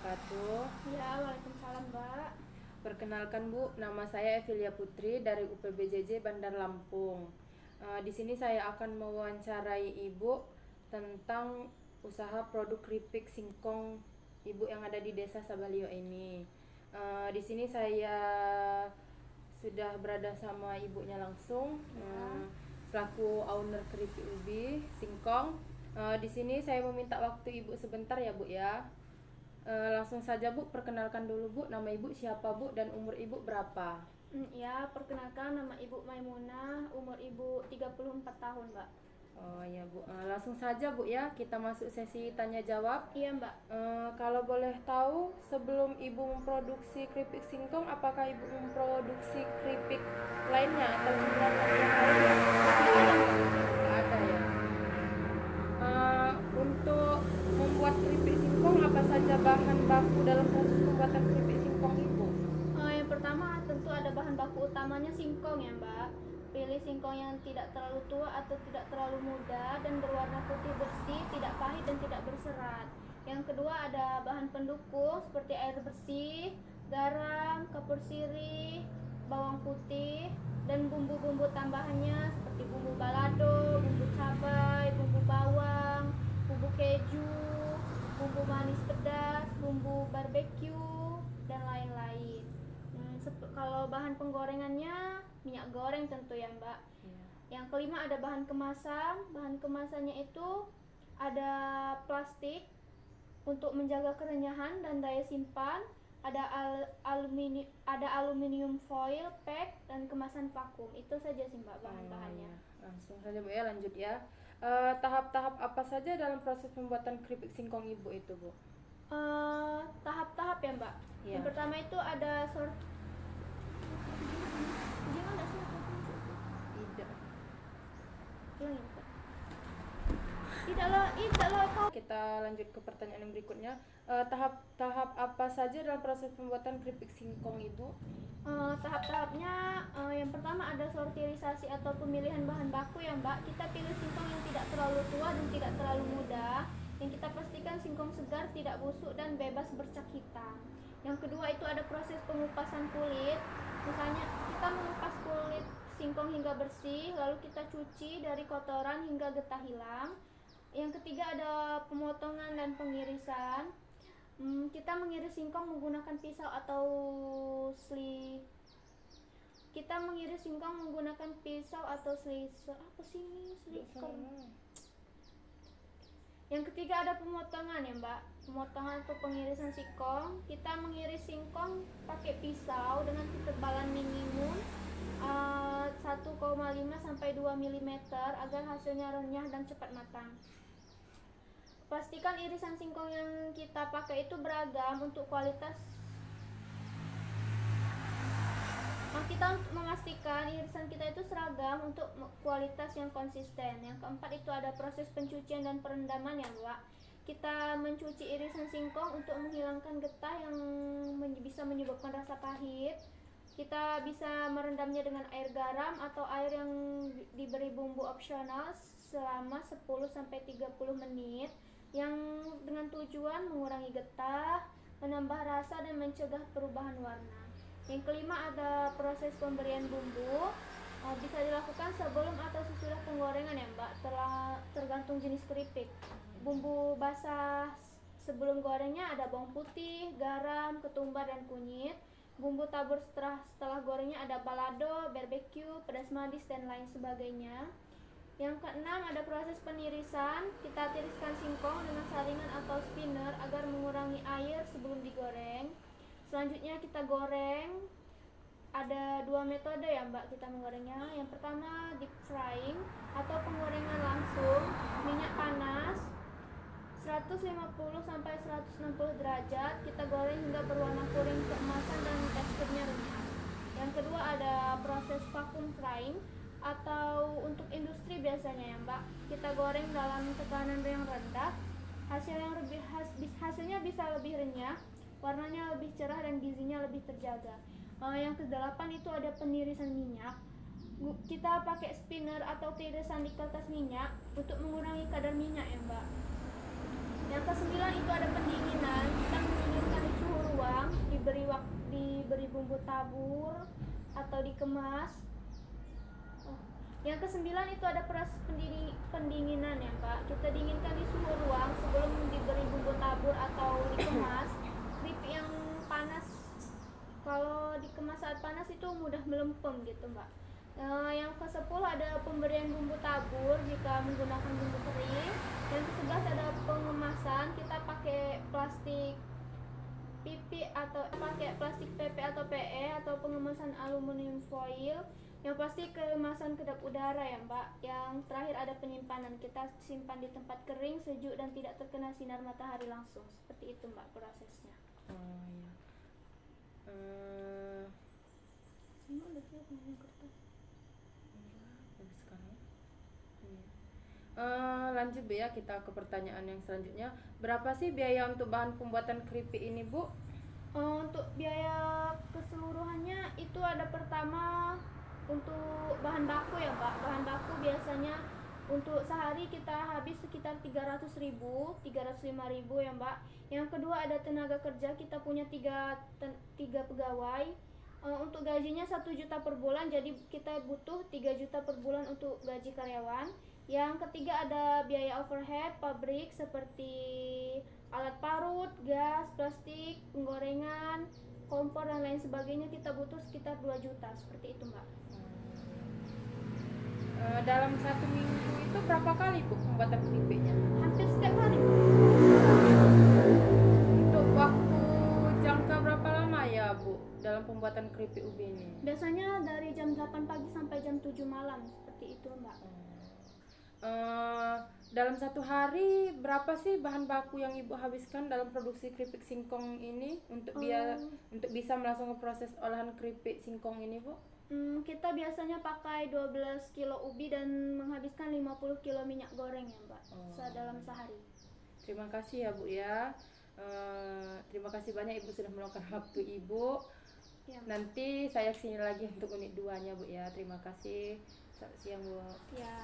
wabarakatuh. Ya, waalaikumsalam, Mbak. Perkenalkan Bu, nama saya Evilia Putri dari UPBJJ Bandar Lampung. Di sini saya akan mewawancarai Ibu tentang usaha produk keripik singkong Ibu yang ada di Desa Sabalio ini. Di sini saya sudah berada sama ibunya langsung, selaku owner keripik ubi singkong. Di sini saya meminta waktu Ibu sebentar ya Bu ya. Langsung saja Bu, perkenalkan dulu Bu, nama Ibu siapa Bu dan umur Ibu berapa? Ya, perkenalkan nama Ibu Maimunah, umur Ibu 34 tahun, Mbak. Oh ya Bu, langsung saja Bu ya, kita masuk sesi tanya jawab. Iya, Mbak. Kalau boleh tahu, sebelum Ibu memproduksi keripik singkong, apakah Ibu memproduksi keripik lainnya atau cemilan yang lainnya? Tidak ada ya. Untuk membuat keripik singkong, apa saja bahan baku dalam proses pembuatan keripik singkong Ibu? Yang pertama tentu ada bahan baku utamanya singkong ya, Mbak. Pilih singkong yang tidak terlalu tua atau tidak terlalu muda dan berwarna putih bersih, tidak pahit dan tidak berserat. Yang kedua ada bahan pendukung seperti air bersih, garam, kapur sirih, bawang putih, dan bumbu-bumbu tambahannya seperti bumbu balado, bumbu cabai, bumbu bawang, bumbu keju, bumbu manis pedas, bumbu barbeque, dan lain-lain. Kalau bahan penggorengannya minyak goreng tentu ya, Mbak. Yang kelima ada bahan kemasan. Bahan kemasannya itu ada plastik untuk menjaga kerenyahan dan daya simpan, ada aluminium foil pack dan kemasan vakum. Itu saja sih, Mbak, bahan-bahannya. Langsung saja Bu ya, lanjut ya. Tahap-tahap apa saja dalam proses pembuatan keripik singkong Ibu itu Bu? Tahap-tahap ya, Mbak. Iya. Yang pertama itu ada gimana sih? Tidak. Ulangin, Pak. Tidaklah Kita lanjut ke pertanyaan yang berikutnya. Tahap-tahap apa saja dalam proses pembuatan keripik singkong Ibu? Tahap-tahapnya yang pertama ada sortirisasi atau pemilihan bahan baku ya, Mbak. Kita pilih singkong yang tidak terlalu tua dan tidak terlalu muda. Yang kita pastikan singkong segar, tidak busuk dan bebas bercak hitam. Yang kedua itu ada proses pengupasan kulit. Misalnya kita mengupas kulit singkong hingga bersih, lalu kita cuci dari kotoran hingga getah hilang. Yang ketiga ada pemotongan dan pengirisan. Kita mengiris singkong menggunakan pisau atau slicer. Apa sih ini? Slicer. Yang ketiga ada pemotongan ya, Mbak. Pemotongan atau pengirisan singkong. Kita mengiris singkong pakai pisau dengan ketebalan minimum 1,5 sampai 2 mm agar hasilnya renyah dan cepat matang. Pastikan irisan singkong yang kita pakai itu beragam untuk kualitas. Kita memastikan irisan kita itu seragam untuk kualitas yang konsisten. Yang keempat itu ada proses pencucian dan perendaman ya, Mbak. Kita mencuci irisan singkong untuk menghilangkan getah yang bisa menyebabkan rasa pahit. Kita bisa merendamnya dengan air garam atau air yang diberi bumbu opsional selama 10-30 menit yang dengan tujuan mengurangi getah, menambah rasa dan mencegah perubahan warna. Yang kelima ada proses pemberian bumbu. Bisa dilakukan sebelum atau sesudah penggorengan ya, Mbak, tergantung jenis keripik. Bumbu basah sebelum gorengnya ada bawang putih, garam, ketumbar dan kunyit. Bumbu tabur setelah gorengnya ada balado, barbeque, pedas manis dan lain sebagainya. Yang keenam ada proses penirisan. Kita tiriskan singkong dengan saringan atau spinner agar mengurangi air sebelum digoreng. Selanjutnya kita goreng. Ada dua metode ya, Mbak, kita menggorengnya. Yang pertama deep frying atau penggorengan langsung, minyak panas 150 sampai 160 derajat. Kita goreng hingga berwarna kuning keemasan dan teksturnya renyah. Yang kedua ada proses vacuum frying atau untuk industri biasanya ya, Mbak. Kita goreng dalam tekanan yang rendah. Hasilnya bisa lebih renyah, warnanya lebih cerah dan gizinya lebih terjaga. Yang kedelapan itu ada penirisan minyak. Kita pakai spinner atau tirisan di kertas minyak untuk mengurangi kadar minyak ya, Mbak. Yang kesembilan itu ada pendinginan. Kita mendinginkan bumbu tabur atau dikemas. Yang kesembilan itu ada proses pendinginan ya Mbak. Kita dinginkan di suhu ruang sebelum diberi bumbu tabur atau dikemas. Keripik yang panas, kalau dikemas saat panas itu mudah melempem gitu Mbak. Yang ke-10 ada pemberian bumbu tabur jika menggunakan bumbu kering. Yang ke-11 ada pengemasan, kita pakai plastik PP atau pakai plastik PP atau PE atau pengemasan aluminium foil. Yang pasti kemasan kedap udara ya Mbak. Yang terakhir ada penyimpanan, kita simpan di tempat kering, sejuk dan tidak terkena sinar matahari langsung. Seperti itu Mbak prosesnya. Oh iya. Semua udah siap nih kertas. Lanjut Bu ya, kita ke pertanyaan yang selanjutnya. Berapa sih biaya untuk bahan pembuatan keripik ini Bu? Untuk biaya keseluruhannya itu ada pertama untuk bahan baku ya Mbak. Bahan baku biasanya untuk sehari kita habis sekitar 300.000, 305.000 ya Mbak. Yang kedua ada tenaga kerja, kita punya tiga pegawai. Untuk gajinya 1 juta per bulan, jadi kita butuh 3 juta per bulan untuk gaji karyawan. Yang ketiga ada biaya overhead pabrik seperti alat parut, gas, plastik, penggorengan, kompor dan lain sebagainya, kita butuh sekitar 2 juta, seperti itu Mbak. Dalam 1 minggu itu berapa kali Bu pembuatan keripiknya? Hampir setiap hari. Untuk waktu jangka berapa lama ya Bu dalam pembuatan keripik ubi ini? Biasanya dari jam 8 pagi sampai jam 7 malam, seperti itu Mbak. Dalam 1 hari berapa sih bahan baku yang Ibu habiskan dalam produksi keripik singkong ini untuk bisa melangsungkan proses olahan keripik singkong ini Bu? Kita biasanya pakai 12 kilo ubi dan menghabiskan 50 kilo minyak goreng ya Mbak, dalam sehari. Terima kasih ya Bu ya. Terima kasih banyak Ibu sudah meluangkan waktu Ibu. Ya. Nanti saya kesini lagi untuk unit 2-nya Bu ya. Terima kasih. Selamat siang Bu. Ya.